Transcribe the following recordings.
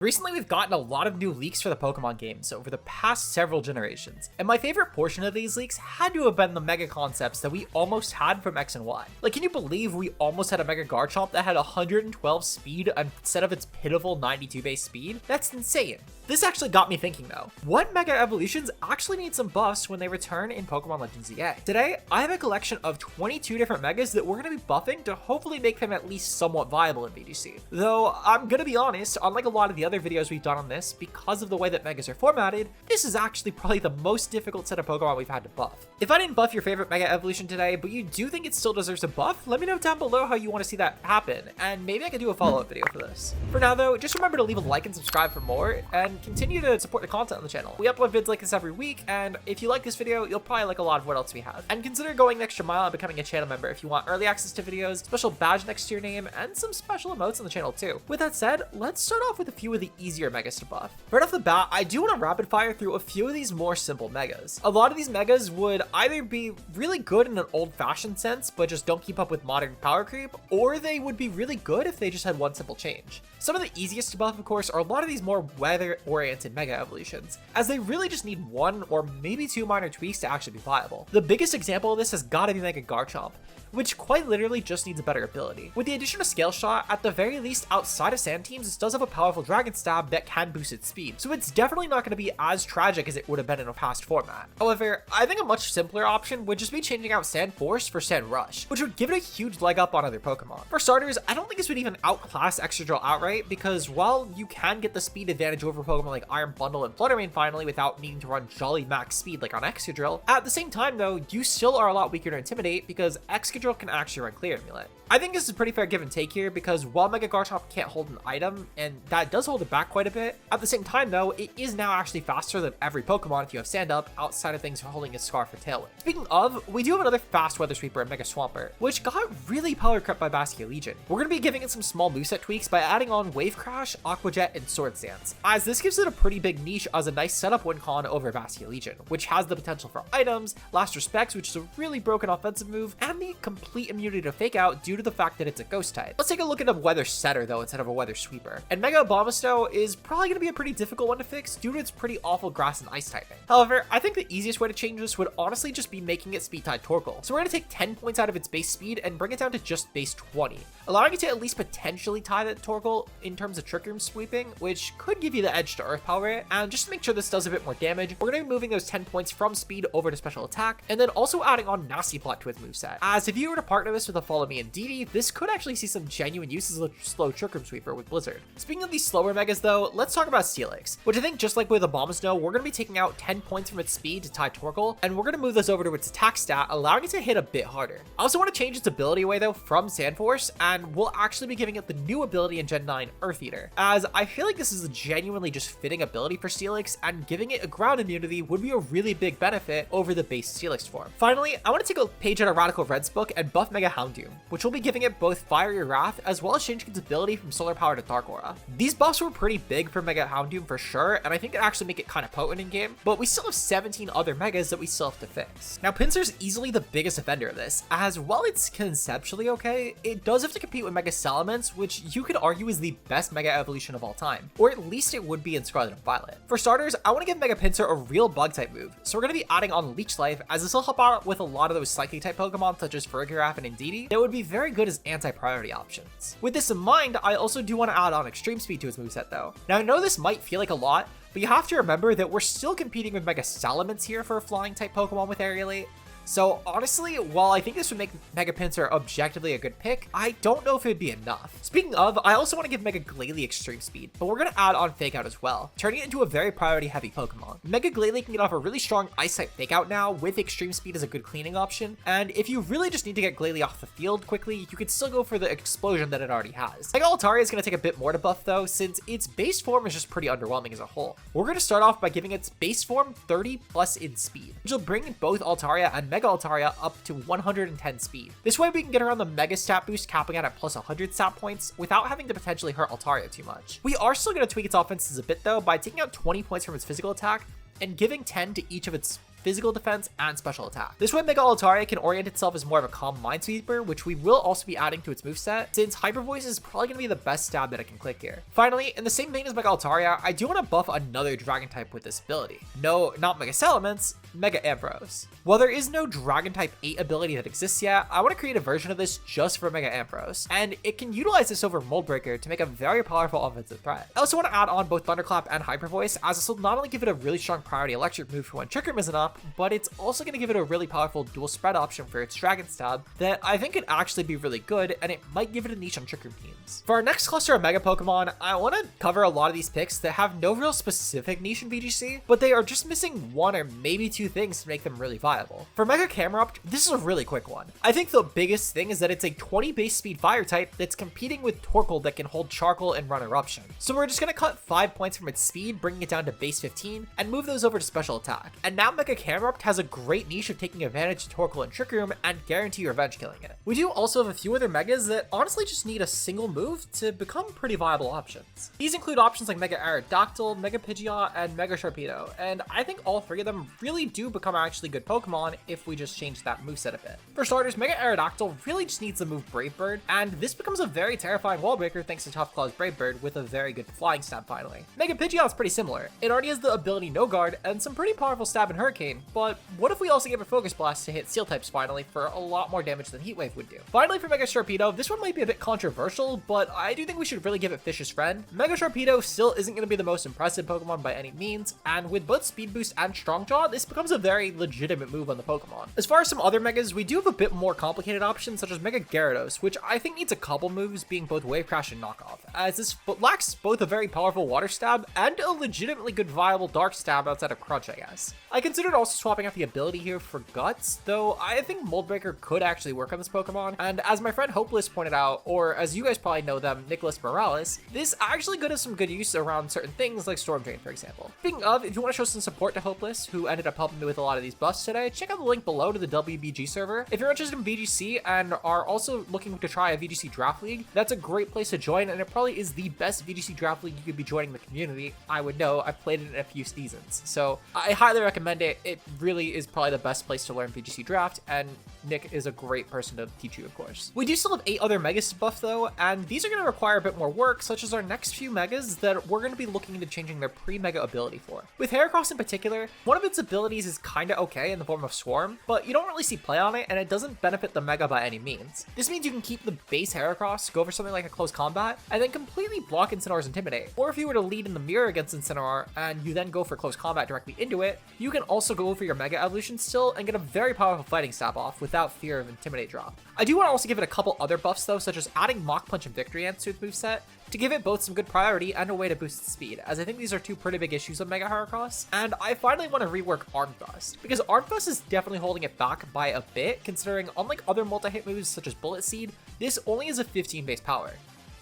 Recently, we've gotten a lot of new leaks for the Pokemon games over the past several generations, and my favorite portion of these leaks had to have been the Mega concepts that we almost had from X and Y. Like, can you believe we almost had a Mega Garchomp that had 112 speed instead of its pitiful 92 base speed? That's insane. This actually got me thinking though, what Mega Evolutions actually need some buffs when they return in Pokemon Legends EA? Today, I have a collection of 22 different Megas that we're going to be buffing to hopefully make them at least somewhat viable in VGC. Though, I'm going to be honest, unlike a lot of the other videos we've done on this, because of the way that Megas are formatted, this is actually probably the most difficult set of Pokemon we've had to buff. If I didn't buff your favorite Mega Evolution today, but you do think it still deserves a buff, let me know down below how you want to see that happen, and maybe I could do a follow-up video for this. For now though, just remember to leave a like and subscribe for more, and continue to support the content on the channel. We upload vids like this every week, and if you like this video, you'll probably like a lot of what else we have. And consider going the extra mile and becoming a channel member if you want early access to videos, special badge next to your name, and some special emotes on the channel too. With that said, let's start off with a few of the easier Megas to buff. Right off the bat, I do want to rapid fire through a few of these more simple Megas. A lot of these Megas would either be really good in an old-fashioned sense, but just don't keep up with modern power creep, or they would be really good if they just had one simple change. Some of the easiest to buff, of course, are a lot of these more weather-oriented Mega Evolutions, as they really just need one or maybe two minor tweaks to actually be viable. The biggest example of this has got to be Mega Garchomp, which quite literally just needs a better ability. With the addition of Scale Shot, at the very least outside of Sand Teams, this does have a powerful Dragon Stab that can boost its speed, so it's definitely not going to be as tragic as it would have been in a past format. However, I think a much simpler option would just be changing out Sand Force for Sand Rush, which would give it a huge leg up on other Pokemon. For starters, I don't think this would even outclass Excadrill outright, because while you can get the speed advantage over Pokemon like Iron Bundle and Fluttermane finally without needing to run jolly max speed like on Excadrill, at the same time though, you still are a lot weaker to Intimidate because Excadrill can actually run Clear Amulet. I think this is a pretty fair give and take here, because while Mega Garchomp can't hold an item, and that does hold it back quite a bit, at the same time though, it is now actually faster than every Pokemon if you have Stand Up, outside of things holding a Scarf or Tailwind. Speaking of, we do have another fast Weather Sweeper in Mega Swampert, which got really power crept by Bastia Legion. We're going to be giving it some small moveset tweaks by adding on Wave Crash, Aqua Jet, and Sword Stance, as this gives it a pretty big niche as a nice setup win con over Bastia Legion, which has the potential for items, Last Respects, which is a really broken offensive move, and the complete immunity to Fake Out due to the fact that it's a ghost type. Let's take a look at a Weather Setter though instead of a Weather Sweeper. And Mega Abomastow is probably going to be a pretty difficult one to fix due to its pretty awful grass and ice typing. However, I think the easiest way to change this would honestly just be making it speed tied Torkoal. So we're going to take 10 points out of its base speed and bring it down to just base 20, allowing it to at least potentially tie that Torkoal in terms of Trick Room sweeping, which could give you the edge to Earth Power it. And just to make sure this does a bit more damage, we're going to be moving those 10 points from speed over to special attack, and then also adding on Nasty Plot to its moveset. As if you were to partner this with a Follow Me and DD, this could actually see some genuine use as a slow Trick Room sweeper with Blizzard. Speaking of these slower Megas though, let's talk about Steelix, which I think just like with Abomasnow, we're going to be taking out 10 points from its speed to tie Torkoal, and we're going to move this over to its attack stat, allowing it to hit a bit harder. I also want to change its ability away though from Sand Force, and we'll actually be giving it the new ability in Gen 9, Earth Eater, as I feel like this is a genuinely just fitting ability for Steelix, and giving it a ground immunity would be a really big benefit over the base Steelix form. Finally, I want to take a page out of Radical Red's book and buff Mega Houndoom, which will be giving it both Fiery Wrath as well as changing its ability from Solar Power to Dark Aura. These buffs were pretty big for Mega Houndoom for sure, and I think it actually make it kind of potent in game, but we still have 17 other Megas that we still have to fix. Now, Pinsir's easily the biggest offender of this, as while it's conceptually okay, it does have to compete with Mega Salamence, which you could argue is the best Mega Evolution of all time, or at least it would be in Scarlet and Violet. For starters, I want to give Mega Pinsir a real bug type move, so we're going to be adding on Leech Life, as this will help out with a lot of those Psychic type Pokemon such as Farigiraf and Indeedee that would be very good as anti-priority options. With this in mind, I also do want to add on Extreme Speed to his moveset though. Now I know this might feel like a lot, but you have to remember that we're still competing with Mega Salamence here for a flying type Pokemon with Aerialate. So honestly, while I think this would make Mega Pinsir objectively a good pick, I don't know if it'd be enough. Speaking of, I also want to give Mega Glalie Extreme Speed, but we're going to add on Fake Out as well, turning it into a very priority heavy Pokemon. Mega Glalie can get off a really strong Ice type Fake Out now, with Extreme Speed as a good cleaning option, and if you really just need to get Glalie off the field quickly, you could still go for the explosion that it already has. Mega Altaria is going to take a bit more to buff though, since its base form is just pretty underwhelming as a whole. We're going to start off by giving its base form 30 plus in speed, which will bring both Altaria and Mega Altaria up to 110 speed. This way we can get around the Mega Stat boost capping out at plus 100 stat points without having to potentially hurt Altaria too much. We are still going to tweak its offenses a bit though by taking out 20 points from its physical attack and giving 10 to each of its physical defense, and special attack. This way Mega Altaria can orient itself as more of a calm minesweeper, which we will also be adding to its moveset, since Hyper Voice is probably going to be the best stab that it can click here. Finally, in the same vein as Mega Altaria, I do want to buff another dragon type with this ability. No, not Mega Salamence, Mega Ampharos. While there is no dragon type 8 ability that exists yet, I want to create a version of this just for Mega Ampharos, and it can utilize this over Mold Breaker to make a very powerful offensive threat. I also want to add on both Thunderclap and Hyper Voice, as this will not only give it a really strong priority electric move for when Trick Room isn't up, but it's also going to give it a really powerful dual spread option for its dragon stab that I think could actually be really good, and it might give it a niche on Trick Room teams. For our next cluster of Mega Pokemon, I want to cover a lot of these picks that have no real specific niche in VGC, but they are just missing one or maybe two things to make them really viable. For Mega Camerupt, this is a really quick one. I think the biggest thing is that it's a 20 base speed fire type that's competing with Torkoal that can hold Charcoal and run Eruption. So we're just going to cut 5 points from its speed, bringing it down to base 15, and move those over to special attack. And now Mega Camerupt has a great niche of taking advantage of Torkoal and Trick Room and guarantee revenge killing it. We do also have a few other Megas that honestly just need a single move to become pretty viable options. These include options like Mega Aerodactyl, Mega Pidgeot, and Mega Sharpedo, and I think all three of them really do become actually good Pokemon if we just change that moveset a bit. For starters, Mega Aerodactyl really just needs the move Brave Bird, and this becomes a very terrifying wall breaker thanks to Tough Claw's Brave Bird with a very good flying stab finally. Mega Pidgeot is pretty similar. It already has the ability No Guard and some pretty powerful stab in Hurricane, but what if we also gave it Focus Blast to hit Steel types finally for a lot more damage than Heat Wave would do? Finally, for Mega Sharpedo, this one might be a bit controversial, but I do think we should really give it Fish's Friend. Mega Sharpedo still isn't going to be the most impressive Pokemon by any means, and with both Speed Boost and Strong Jaw, this becomes a very legitimate move on the Pokemon. As far as some other Megas, we do have a bit more complicated options, such as Mega Gyarados, which I think needs a couple moves, being both Wave Crash and Knockoff, as this lacks both a very powerful Water Stab and a legitimately good viable Dark Stab outside of Crunch, I guess. I considered also swapping out the ability here for Guts, though I think Mold Breaker could actually work on this Pokemon, and as my friend Hopeless pointed out, or as you guys probably know them, Nicholas Morales, this actually could have some good use around certain things like Storm Drain, for example. Speaking of, if you want to show some support to Hopeless, who ended up helping me with a lot of these buffs today, check out the link below to the WBG server. If you're interested in VGC and are also looking to try a VGC draft league, that's a great place to join, and it probably is the best VGC draft league you could be joining the community. I would know, I've played it in a few seasons, so I highly recommend it. It really is probably the best place to learn VGC draft, and Nick is a great person to teach you, of course. We do still have 8 other Megas to buff though, and these are going to require a bit more work, such as our next few Megas that we're going to be looking into changing their pre-Mega ability for. With Heracross in particular, one of its abilities is kinda okay in the form of Swarm, but you don't really see play on it, and it doesn't benefit the Mega by any means. This means you can keep the base Heracross, go for something like a Close Combat, and then completely block Incineroar's Intimidate. Or if you were to lead in the mirror against Incineroar, and you then go for Close Combat directly into it, you can also go for your Mega Evolution still and get a very powerful Fighting Stab off without fear of Intimidate drop. I do want to also give it a couple other buffs though, such as adding Mach Punch and Victory Dance to its moveset, to give it both some good priority and a way to boost its speed, as I think these are two pretty big issues of Mega Heracross. And I finally want to rework Arm Thrust, because Arm Thrust is definitely holding it back by a bit, considering unlike other multi-hit moves such as Bullet Seed, this only has a 15 base power.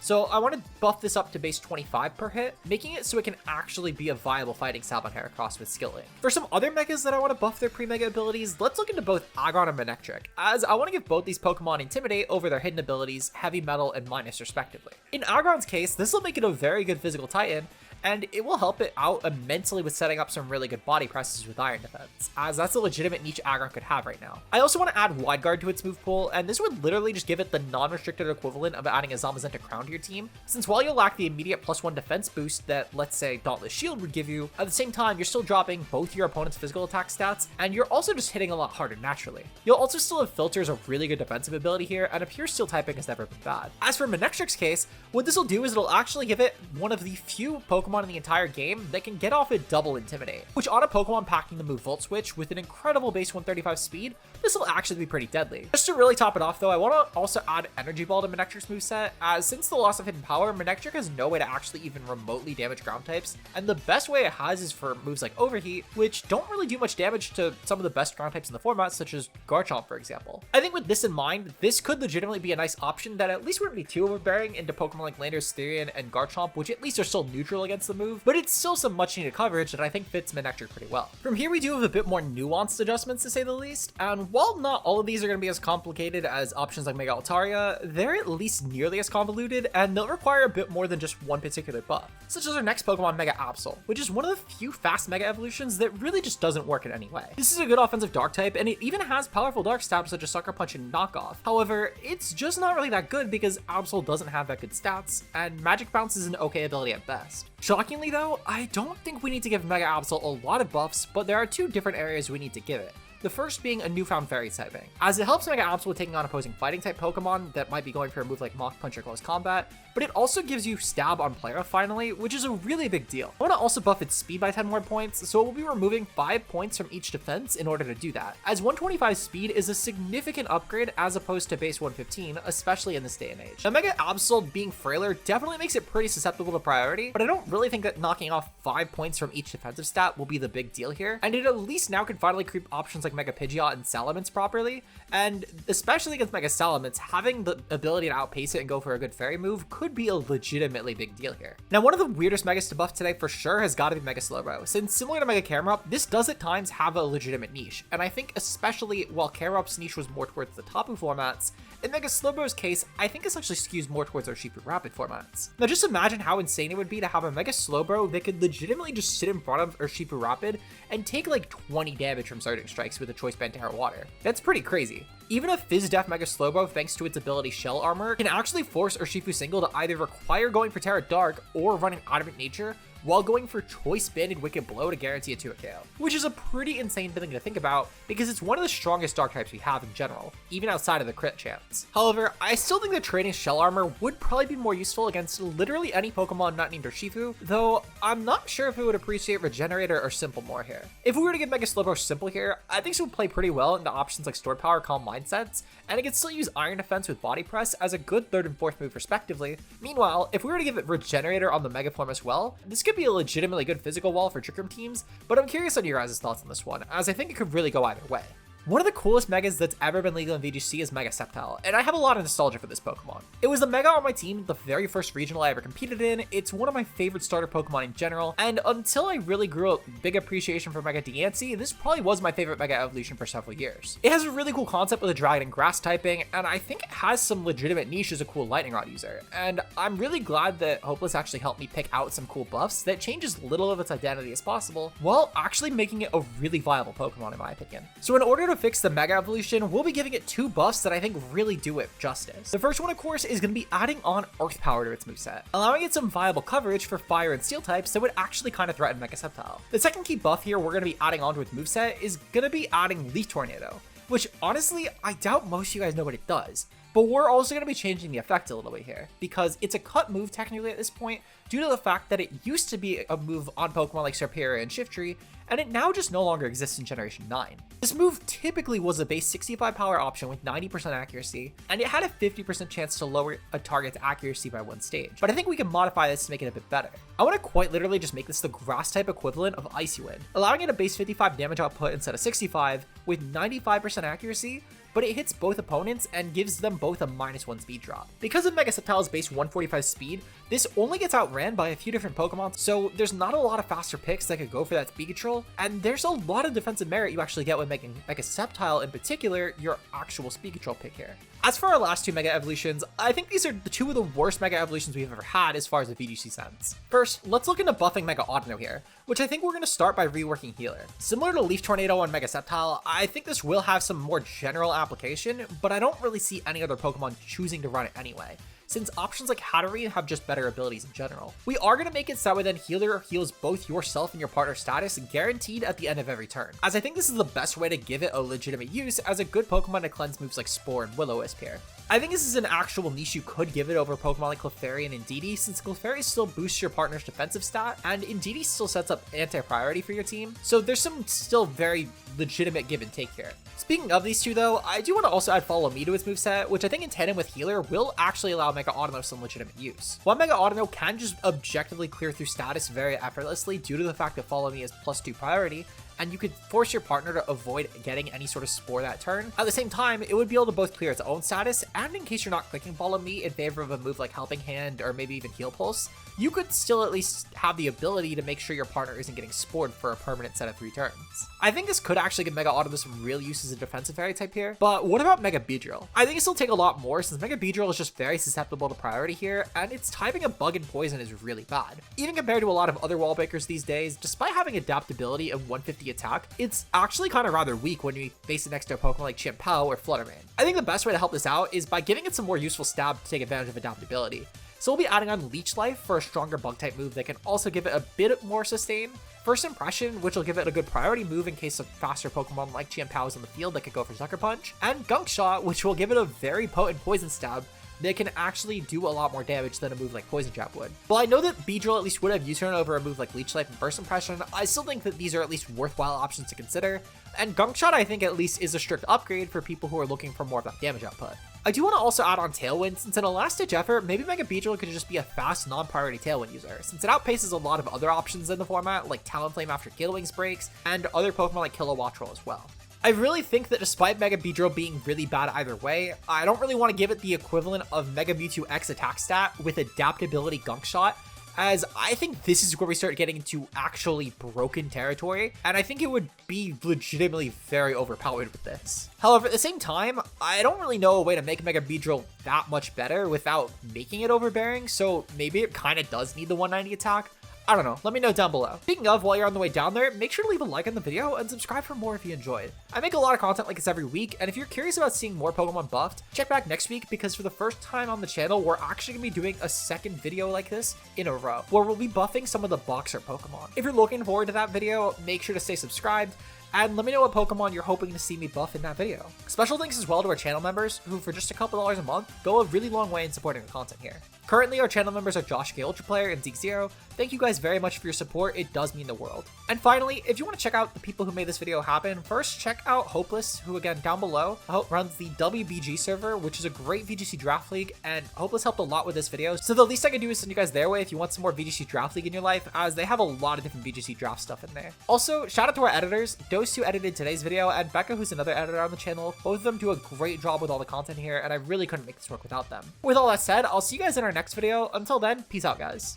So I want to buff this up to base 25 per hit, making it so it can actually be a viable fighting stab on Heracross with Skilling. For some other Megas that I want to buff their pre-Mega abilities, let's look into both Aggron and Manectric, as I want to give both these Pokemon Intimidate over their hidden abilities, Heavy Metal and Minus respectively. In Aggron's case, this will make it a very good physical Titan, and it will help it out immensely with setting up some really good body presses with Iron Defense, as that's a legitimate niche Aggron could have right now. I also want to add Wide Guard to its move pool, and this would literally just give it the non-restricted equivalent of adding a Zamazenta Crown to your team, since while you'll lack the immediate +1 defense boost that, let's say, Dauntless Shield would give you, at the same time, you're still dropping both your opponent's physical attack stats, and you're also just hitting a lot harder naturally. You'll also still have Filter's a really good defensive ability here, and a pure Steel typing has never been bad. As for Manectric's case, what this will do is it'll actually give it one of the few Pokemon in the entire game that can get off a double Intimidate, which on a Pokemon packing the move Volt Switch with an incredible base 135 speed, this will actually be pretty deadly. Just to really top it off though, I want to also add Energy Ball to Manectric's moveset, as since the loss of Hidden Power, Manectric has no way to actually even remotely damage ground types, and the best way it has is for moves like Overheat, which don't really do much damage to some of the best ground types in the format, such as Garchomp for example. I think with this in mind, this could legitimately be a nice option that at least wouldn't be too overbearing into Pokemon like Landorus, Therian, and Garchomp, which at least are still neutral against against the move, but it's still some much needed coverage that I think fits Manectric pretty well. From here we do have a bit more nuanced adjustments to say the least, and while not all of these are going to be as complicated as options like Mega Altaria, they're at least nearly as convoluted, and they'll require a bit more than just one particular buff. Such as our next Pokemon, Mega Absol, which is one of the few fast Mega Evolutions that really just doesn't work in any way. This is a good offensive Dark type, and it even has powerful Dark stats such as Sucker Punch and Knockoff. However, it's just not really that good because Absol doesn't have that good stats, and Magic Bounce is an okay ability at best. Shockingly though, I don't think we need to give Mega Absol a lot of buffs, but there are two different areas we need to give it. The first being a newfound fairy typing, as it helps Mega Absol with taking on opposing fighting type Pokemon that might be going for a move like Mach Punch or Close Combat, but it also gives you Stab on player finally, which is a really big deal. I want to also buff its speed by 10 more points, so it will be removing 5 points from each defense in order to do that, as 125 speed is a significant upgrade as opposed to base 115, especially in this day and age. Now Mega Absol being frailer definitely makes it pretty susceptible to priority, but I don't really think that knocking off 5 points from each defensive stat will be the big deal here, and it at least now can finally creep options like Mega Pidgeot and Salamence properly, and especially against Mega Salamence, having the ability to outpace it and go for a good fairy move could be a legitimately big deal here. Now one of the weirdest Megas to buff today for sure has got to be Mega Slowbro, since similar to Mega Camerupt, this does at times have a legitimate niche, and I think especially while Camerupt's niche was more towards the Tapu formats, in Mega Slowbro's case, I think this actually skews more towards our Urshifu Rapid formats. Now just imagine how insane it would be to have a Mega Slowbro that could legitimately just sit in front of Urshifu Rapid and take like 20 damage from Surging Strikes with a Choice Band Terra Water. That's pretty crazy. Even a Fizz Def Mega Slowbro, thanks to its ability Shell Armor, can actually force Urshifu Single to either require going for Terra Dark or running Adamant Nature, while going for Choice Banded Wicked Blow to guarantee a 2-hit KO, which is a pretty insane thing to think about because it's one of the strongest Dark types we have in general, even outside of the crit chance. However, I still think that trading Shell Armor would probably be more useful against literally any Pokemon not named Urshifu, though I'm not sure if it would appreciate Regenerator or Simple more here. If we were to give Mega Slowbro Simple here, I think it would play pretty well into options like Stored Power, Calm Mindsets, and it could still use Iron Defense with Body Press as a good 3rd and 4th move respectively. Meanwhile, if we were to give it Regenerator on the Mega form as well, this could be a legitimately good physical wall for Trick Room teams, but I'm curious on your guys' thoughts on this one, as I think it could really go either way. One of the coolest Megas that's ever been legal in VGC is Mega Septile, and I have a lot of nostalgia for this Pokemon. It was the Mega on my team, the very first regional I ever competed in. It's one of my favorite starter Pokemon in general, and until I really grew a big appreciation for Mega Diancie, this probably was my favorite Mega Evolution for several years. It has a really cool concept with a Dragon and Grass typing, and I think it has some legitimate niche as a cool Lightning Rod user, and I'm really glad that Hopeless actually helped me pick out some cool buffs that change as little of its identity as possible, while actually making it a really viable Pokemon in my opinion. So in order to fix the Mega Evolution, we'll be giving it 2 buffs that I think really do it justice. The first one, of course, is going to be adding on Earth Power to its moveset, allowing it some viable coverage for Fire and Steel types that would actually kind of threaten Mega Septile. The second key buff here we're going to be adding onto its moveset is going to be adding Leaf Tornado, which honestly, I doubt most of you guys know what it does. But we're also going to be changing the effect a little bit here, because it's a cut move technically at this point, due to the fact that it used to be a move on Pokemon like Serperior and Shiftry, and it now just no longer exists in Generation 9. This move typically was a base 65 power option with 90% accuracy, and it had a 50% chance to lower a target's accuracy by 1 stage, but I think we can modify this to make it a bit better. I want to quite literally just make this the grass type equivalent of Icy Wind, allowing it a base 55 damage output instead of 65 with 95% accuracy, but it hits both opponents and gives them both a -1 speed drop. Because of Mega Septile's base 145 speed, this only gets outran by a few different Pokemon, so there's not a lot of faster picks that could go for that speed control, and there's a lot of defensive merit you actually get with making Mega Septile in particular your actual speed control pick here. As for our last 2 Mega Evolutions, I think these are 2 of the worst Mega Evolutions we've ever had as far as the VGC sense. First, let's look into buffing Mega Audino here, which I think we're going to start by reworking Healer. Similar to Leaf Tornado on Mega Septile, I think this will have some more general application, but I don't really see any other Pokemon choosing to run it anyway, since options like Hatterene have just better abilities in general. We are going to make it so that then Healer heals both yourself and your partner's status guaranteed at the end of every turn, as I think this is the best way to give it a legitimate use as a good Pokemon to cleanse moves like Spore and Will-O-Wisp here. I think this is an actual niche you could give it over Pokemon like Clefairy and Indeedee, since Clefairy still boosts your partner's defensive stat, and Indeedee still sets up anti-priority for your team, so there's some still very legitimate give and take here. Speaking of these 2 though, I do want to also add Follow Me to its moveset, which I think in tandem with Healer will actually allow Mega Audino some legitimate use. While Mega Audino can just objectively clear through status very effortlessly due to the fact that Follow Me is +2 priority, and you could force your partner to avoid getting any sort of Spore that turn. At the same time, it would be able to both clear its own status, and in case you're not clicking Follow Me in favor of a move like Helping Hand or maybe even Heal Pulse, you could still at least have the ability to make sure your partner isn't getting spored for a permanent set of 3 turns. I think this could actually give Mega Automist some real use as a defensive fairy type here, but what about Mega Beedrill? I think it'll take a lot more since Mega Beedrill is just very susceptible to priority here, and its typing of bug and poison is really bad. Even compared to a lot of other wall breakers these days, despite having adaptability and 150 attack, it's actually kind of rather weak when you face it next to a Pokemon like Chimpao or Flutterman. I think the best way to help this out is by giving it some more useful stab to take advantage of adaptability. So we'll be adding on Leech Life for a stronger bug type move that can also give it a bit more sustain. First Impression, which will give it a good priority move in case of faster Pokemon like Chimpao in the field that could go for Sucker Punch. And Gunk Shot, which will give it a very potent poison stab that can actually do a lot more damage than a move like Poison Jab would. While I know that Beedrill at least would have U-turn over a move like Leech Life and First Impression, I still think that these are at least worthwhile options to consider, and Gunk Shot I think at least is a strict upgrade for people who are looking for more of that damage output. I do want to also add on Tailwind, since in a last-ditch effort, maybe Mega Beedrill could just be a fast, non-priority Tailwind user, since it outpaces a lot of other options in the format, like Talonflame after Kilowings breaks, and other Pokemon like Kilowattrel as well. I really think that despite Mega Beedrill being really bad either way, I don't really want to give it the equivalent of Mega Mewtwo X attack stat with adaptability Gunk Shot, as I think this is where we start getting into actually broken territory, and I think it would be legitimately very overpowered with this. However, at the same time, I don't really know a way to make Mega Beedrill that much better without making it overbearing, so maybe it kind of does need the 190 attack. I don't know, let me know down below. Speaking of, while you're on the way down there, make sure to leave a like on the video and subscribe for more if you enjoyed. I make a lot of content like this every week, and if you're curious about seeing more Pokemon buffed, check back next week because for the first time on the channel, we're actually gonna be doing a second video like this in a row, where we'll be buffing some of the boxer Pokemon. If you're looking forward to that video, make sure to stay subscribed, and let me know what Pokemon you're hoping to see me buff in that video. Special thanks as well to our channel members, who for just a couple dollars a month, go a really long way in supporting the content here. Currently, our channel members are Josh K Ultra Player and Zeke Zero. Thank you guys very much for your support, it does mean the world. And finally, if you want to check out the people who made this video happen, first check out Hopeless, who again down below runs the WBG server, which is a great VGC Draft League, and Hopeless helped a lot with this video, so the least I can do is send you guys their way if you want some more VGC Draft League in your life, as they have a lot of different VGC draft stuff in there. Also, shout out to our editors, Dose who edited today's video, and Becca who's another editor on the channel. Both of them do a great job with all the content here, and I really couldn't make this work without them. With all that said, I'll see you guys in our next video. Until then, peace out guys.